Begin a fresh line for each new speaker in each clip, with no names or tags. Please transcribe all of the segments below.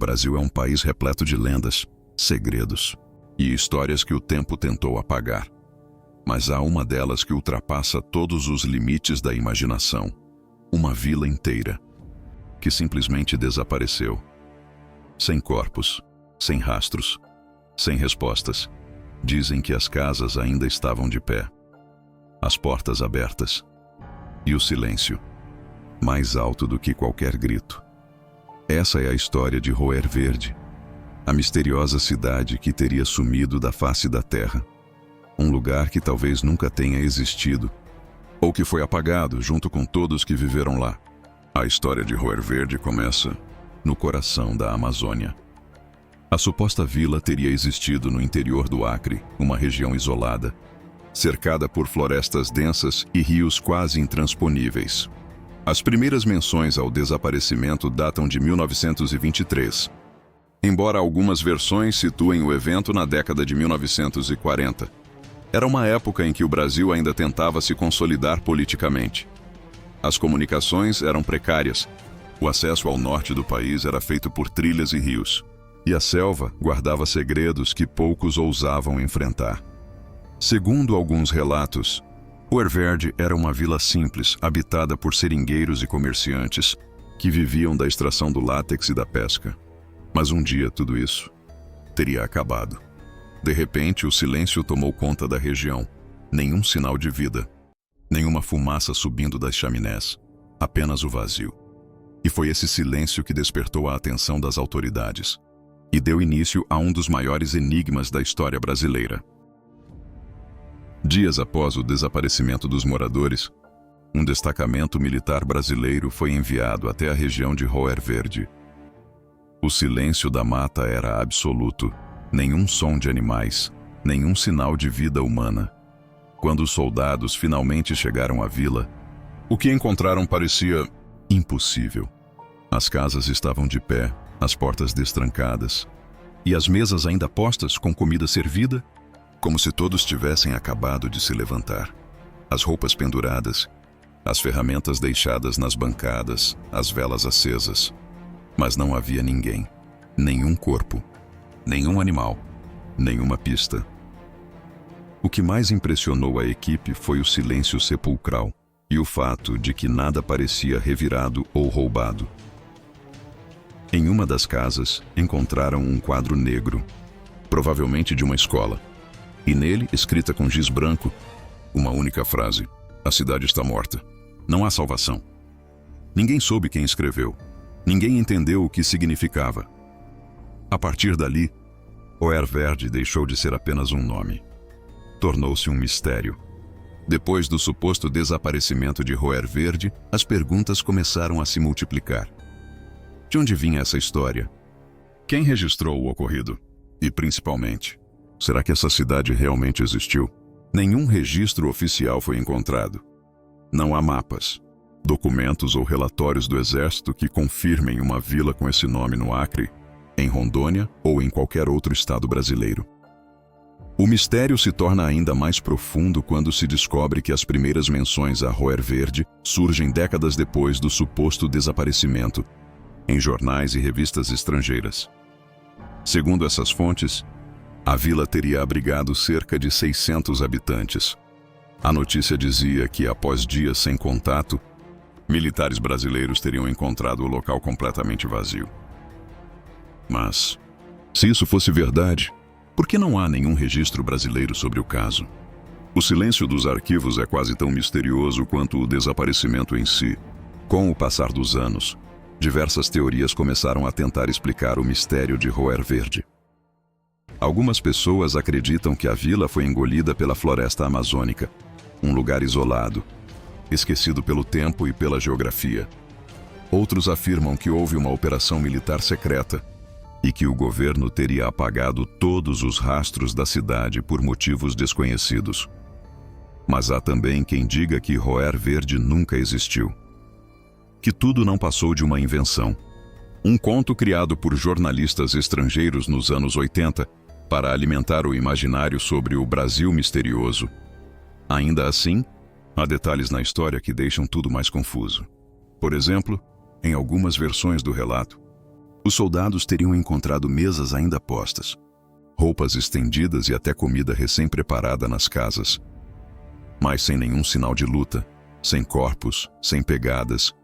Brasil é um país repleto de lendas, segredos e histórias que o tempo tentou apagar. Mas há uma delas que ultrapassa todos os limites da imaginação. Uma vila inteira, que simplesmente desapareceu. Sem corpos, sem rastros, sem respostas. Dizem que as casas ainda estavam de pé, as portas abertas, e o silêncio, mais alto do que qualquer grito. Essa é a história de Roer Verde, a misteriosa cidade que teria sumido da face da terra. Um lugar que talvez nunca tenha existido, ou que foi apagado junto com todos que viveram lá. A história de Roer Verde começa no coração da Amazônia. A suposta vila teria existido no interior do Acre, uma região isolada, cercada por florestas densas e rios quase intransponíveis. As primeiras menções ao desaparecimento datam de 1923, embora algumas versões situem o evento na década de 1940. Era uma época em que o Brasil ainda tentava se consolidar politicamente. As comunicações eram precárias, o acesso ao norte do país era feito por trilhas e rios, e a selva guardava segredos que poucos ousavam enfrentar. Segundo alguns relatos, Roer Verde era uma vila simples, habitada por seringueiros e comerciantes que viviam da extração do látex e da pesca. Mas um dia tudo isso teria acabado. De repente, o silêncio tomou conta da região. Nenhum sinal de vida, nenhuma fumaça subindo das chaminés, apenas o vazio. E foi esse silêncio que despertou a atenção das autoridades e deu início a um dos maiores enigmas da história brasileira. Dias após o desaparecimento dos moradores, um destacamento militar brasileiro foi enviado até a região de Roer Verde. O silêncio da mata era absoluto, nenhum som de animais, nenhum sinal de vida humana. Quando os soldados finalmente chegaram à vila, o que encontraram parecia impossível. As casas estavam de pé, as portas destrancadas, e as mesas ainda postas com comida servida, como se todos tivessem acabado de se levantar. As roupas penduradas, as ferramentas deixadas nas bancadas, as velas acesas. Mas não havia ninguém, nenhum corpo, nenhum animal, nenhuma pista. O que mais impressionou a equipe foi o silêncio sepulcral e o fato de que nada parecia revirado ou roubado. Em uma das casas, encontraram um quadro negro, provavelmente de uma escola, e nele, escrita com giz branco, uma única frase: "A cidade está morta. Não há salvação." Ninguém soube quem escreveu. Ninguém entendeu o que significava. A partir dali, Roer Verde deixou de ser apenas um nome. Tornou-se um mistério. Depois do suposto desaparecimento de Roer Verde, as perguntas começaram a se multiplicar. De onde vinha essa história? Quem registrou o ocorrido? E, principalmente, será que essa cidade realmente existiu? Nenhum registro oficial foi encontrado. Não há mapas, documentos ou relatórios do Exército que confirmem uma vila com esse nome no Acre, em Rondônia ou em qualquer outro estado brasileiro. O mistério se torna ainda mais profundo quando se descobre que as primeiras menções a Roer Verde surgem décadas depois do suposto desaparecimento, em jornais e revistas estrangeiras. Segundo essas fontes, a vila teria abrigado cerca de 600 habitantes. A notícia dizia que, após dias sem contato, militares brasileiros teriam encontrado o local completamente vazio. Mas, se isso fosse verdade, por que não há nenhum registro brasileiro sobre o caso? O silêncio dos arquivos é quase tão misterioso quanto o desaparecimento em si. Com o passar dos anos, diversas teorias começaram a tentar explicar o mistério de Roer Verde. Algumas pessoas acreditam que a vila foi engolida pela floresta amazônica, um lugar isolado, esquecido pelo tempo e pela geografia. Outros afirmam que houve uma operação militar secreta e que o governo teria apagado todos os rastros da cidade por motivos desconhecidos. Mas há também quem diga que Roer Verde nunca existiu, que tudo não passou de uma invenção. Um conto criado por jornalistas estrangeiros nos anos 80 para alimentar o imaginário sobre o Brasil misterioso. Ainda assim, há detalhes na história que deixam tudo mais confuso. Por exemplo, em algumas versões do relato, Os soldados teriam encontrado mesas ainda postas, roupas estendidas e até comida recém-preparada nas casas. Mas sem nenhum sinal de luta, sem corpos, sem pegadas,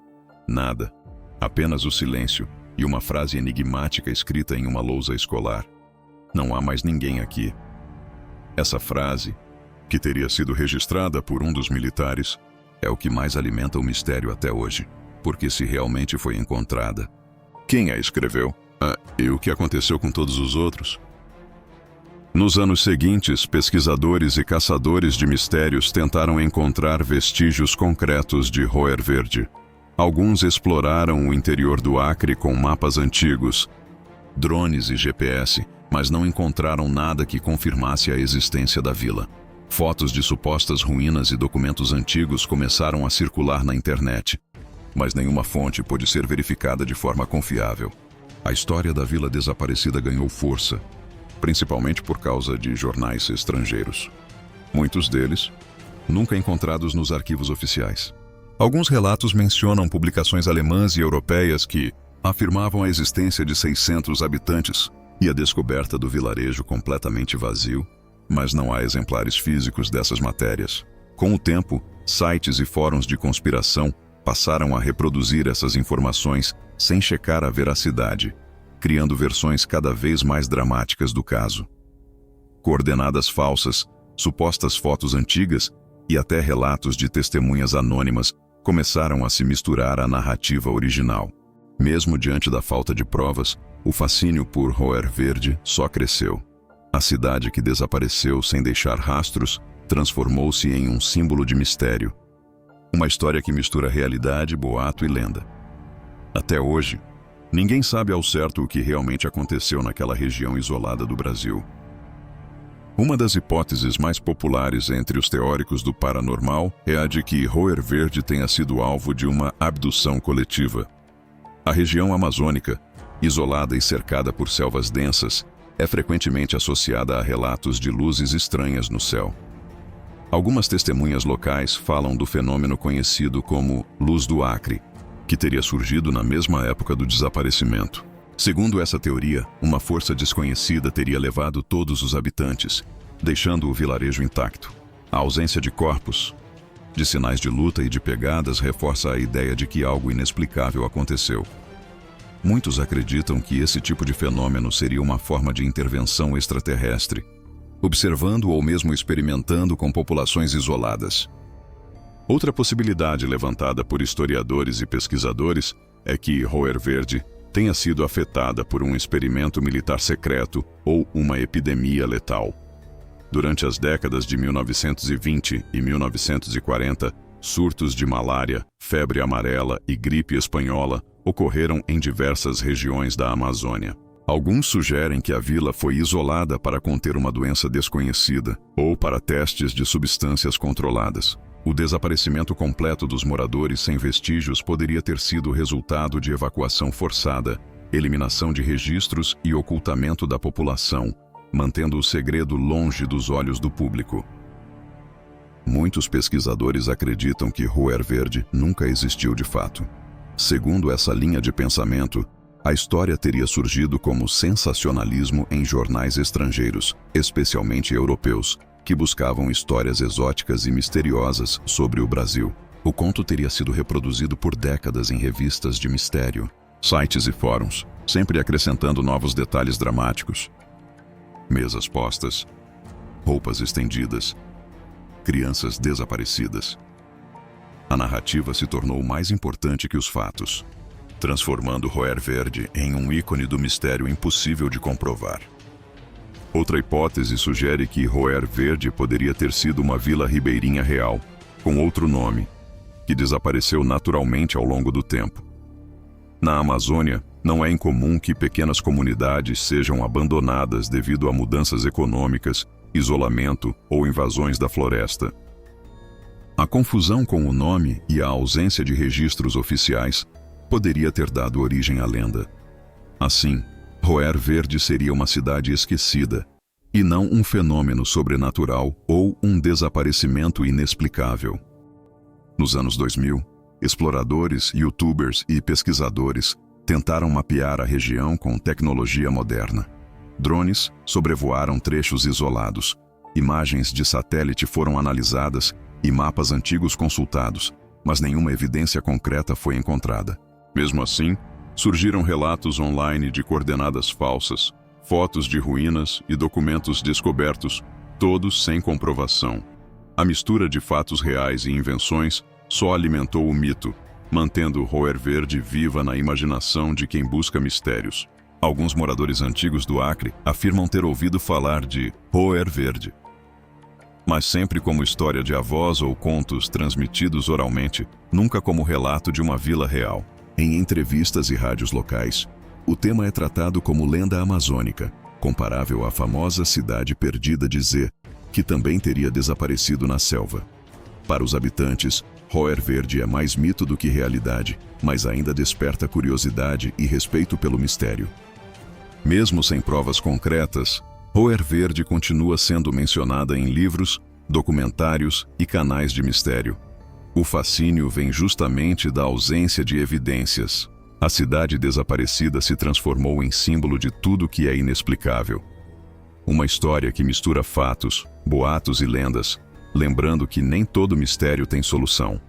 nada. Apenas o silêncio e uma frase enigmática escrita em uma lousa escolar. Não há mais ninguém aqui. Essa frase, que teria sido registrada por um dos militares, é o que mais alimenta o mistério até hoje, porque se realmente foi encontrada, quem a escreveu? E o que aconteceu com todos os outros? Nos anos seguintes, pesquisadores e caçadores de mistérios tentaram encontrar vestígios concretos de Roer Verde. Alguns exploraram o interior do Acre com mapas antigos, drones e GPS, mas não encontraram nada que confirmasse a existência da vila. Fotos de supostas ruínas e documentos antigos começaram a circular na internet, mas nenhuma fonte pôde ser verificada de forma confiável. A história da vila desaparecida ganhou força, principalmente por causa de jornais estrangeiros. Muitos deles nunca encontrados nos arquivos oficiais. Alguns relatos mencionam publicações alemãs e europeias que afirmavam a existência de 600 habitantes e a descoberta do vilarejo completamente vazio, mas não há exemplares físicos dessas matérias. Com o tempo, sites e fóruns de conspiração passaram a reproduzir essas informações sem checar a veracidade, criando versões cada vez mais dramáticas do caso. Coordenadas falsas, supostas fotos antigas e até relatos de testemunhas anônimas começaram a se misturar à narrativa original. Mesmo diante da falta de provas, o fascínio por Roer Verde só cresceu. A cidade que desapareceu sem deixar rastros transformou-se em um símbolo de mistério. Uma história que mistura realidade, boato e lenda. Até hoje, ninguém sabe ao certo o que realmente aconteceu naquela região isolada do Brasil. Uma das hipóteses mais populares entre os teóricos do paranormal é a de que Roer Verde tenha sido alvo de uma abdução coletiva. A região amazônica, isolada e cercada por selvas densas, é frequentemente associada a relatos de luzes estranhas no céu. Algumas testemunhas locais falam do fenômeno conhecido como Luz do Acre, que teria surgido na mesma época do desaparecimento. Segundo essa teoria, uma força desconhecida teria levado todos os habitantes, deixando o vilarejo intacto. A ausência de corpos, de sinais de luta e de pegadas reforça a ideia de que algo inexplicável aconteceu. Muitos acreditam que esse tipo de fenômeno seria uma forma de intervenção extraterrestre, observando ou mesmo experimentando com populações isoladas. Outra possibilidade levantada por historiadores e pesquisadores é que Roer Verde tenha sido afetada por um experimento militar secreto ou uma epidemia letal. Durante as décadas de 1920 e 1940, surtos de malária, febre amarela e gripe espanhola ocorreram em diversas regiões da Amazônia. Alguns sugerem que a vila foi isolada para conter uma doença desconhecida ou para testes de substâncias controladas. O desaparecimento completo dos moradores sem vestígios poderia ter sido resultado de evacuação forçada, eliminação de registros e ocultamento da população, mantendo o segredo longe dos olhos do público. Muitos pesquisadores acreditam que Roer Verde nunca existiu de fato. Segundo essa linha de pensamento, a história teria surgido como sensacionalismo em jornais estrangeiros, especialmente europeus, que buscavam histórias exóticas e misteriosas sobre o Brasil. O conto teria sido reproduzido por décadas em revistas de mistério, sites e fóruns, sempre acrescentando novos detalhes dramáticos. Mesas postas, roupas estendidas, crianças desaparecidas. A narrativa se tornou mais importante que os fatos, transformando Roer Verde em um ícone do mistério impossível de comprovar. Outra hipótese sugere que Roer Verde poderia ter sido uma vila ribeirinha real, com outro nome, que desapareceu naturalmente ao longo do tempo. Na Amazônia, não é incomum que pequenas comunidades sejam abandonadas devido a mudanças econômicas, isolamento ou invasões da floresta. A confusão com o nome e a ausência de registros oficiais poderia ter dado origem à lenda. Assim, Roer Verde seria uma cidade esquecida, e não um fenômeno sobrenatural ou um desaparecimento inexplicável. Nos anos 2000, exploradores, youtubers e pesquisadores tentaram mapear a região com tecnologia moderna. Drones sobrevoaram trechos isolados, imagens de satélite foram analisadas e mapas antigos consultados, mas nenhuma evidência concreta foi encontrada. Mesmo assim, surgiram relatos online de coordenadas falsas, fotos de ruínas e documentos descobertos, todos sem comprovação. A mistura de fatos reais e invenções só alimentou o mito, mantendo Roer Verde viva na imaginação de quem busca mistérios. Alguns moradores antigos do Acre afirmam ter ouvido falar de Roer Verde, mas sempre como história de avós ou contos transmitidos oralmente, nunca como relato de uma vila real. Em entrevistas e rádios locais, o tema é tratado como lenda amazônica, comparável à famosa cidade perdida de Zé, que também teria desaparecido na selva. Para os habitantes, Roer Verde é mais mito do que realidade, mas ainda desperta curiosidade e respeito pelo mistério. Mesmo sem provas concretas, Roer Verde continua sendo mencionada em livros, documentários e canais de mistério. O fascínio vem justamente da ausência de evidências. A cidade desaparecida se transformou em símbolo de tudo que é inexplicável. Uma história que mistura fatos, boatos e lendas, lembrando que nem todo mistério tem solução.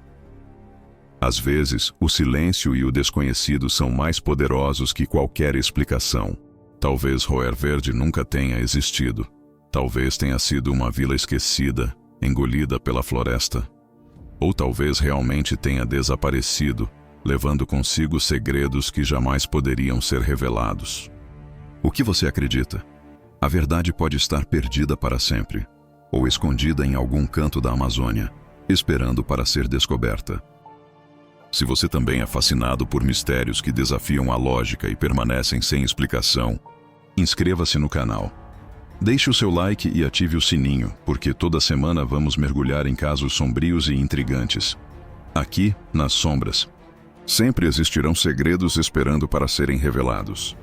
Às vezes, o silêncio e o desconhecido são mais poderosos que qualquer explicação. Talvez Roer Verde nunca tenha existido. Talvez tenha sido uma vila esquecida, engolida pela floresta. Ou talvez realmente tenha desaparecido, levando consigo segredos que jamais poderiam ser revelados. O que você acredita? A verdade pode estar perdida para sempre, ou escondida em algum canto da Amazônia, esperando para ser descoberta. Se você também é fascinado por mistérios que desafiam a lógica e permanecem sem explicação, inscreva-se no canal. Deixe o seu like e ative o sininho, porque toda semana vamos mergulhar em casos sombrios e intrigantes. Aqui, nas sombras, sempre existirão segredos esperando para serem revelados.